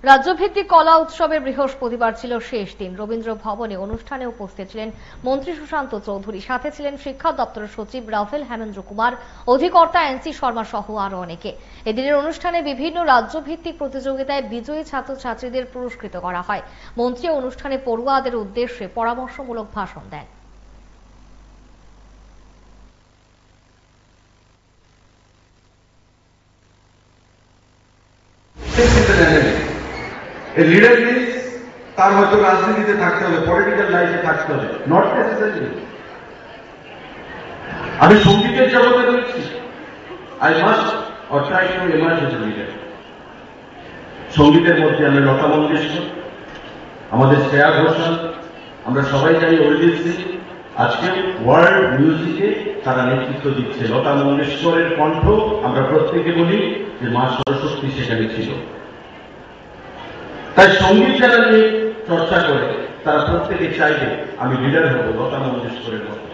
রাজ্যভিত্তিক কলা উৎসবের বৃহস্পতিবার ছিল শেষ দিন। রবীন্দ্র ভবনে অনুষ্ঠানে উপস্থিত ছিলেন মন্ত্রী সুশান্ত চৌধুরী, সাথে ছিলেন শিক্ষা দপ্তরের সচিব রাফেল হেমেন্দ্র কুমার, অধিকর্তা এনসি শর্মা সহ আরো অনেকে। এদিনের অনুষ্ঠানে বিভিন্ন রাজ্যভিত্তিক প্রতিযোগিতায় বিজয়ী ছাত্রছাত্রীদের পুরস্কৃত করা হয়। মন্ত্রী অনুষ্ঠানে পড়ুয়াদের উদ্দেশ্যে পরামর্শমূলক ভাষণ দেন। A leader means তার হয়তো রাজনীতিতে থাকতে হবে, পলিটিক্যাল লাইফে থাকতে হবে, নট নেসেসারি। আমি সঙ্গীতের জগতে রয়েছি, I must or try to emerge as a leader. সঙ্গীতের মধ্যে আমরা লতা মঙ্গেশকর, আমাদের শ্রেয়া ঘোষাল, আমরা সবাই জানি অরিজিৎ সিং, আজকে ওয়ার্ল্ড মিউজিকে তারা নেতৃত্ব দিচ্ছে। লতা মঙ্গেশকরের কণ্ঠ আমরা প্রত্যেকে বলি যে মা সরস্বতী সেখানে ছিল। তাই সঙ্গীত যারা নিয়ে চর্চা করে তারা প্রত্যেকে চাইবে আমি লিডার হব লতা মঙ্গেশকরের মতো।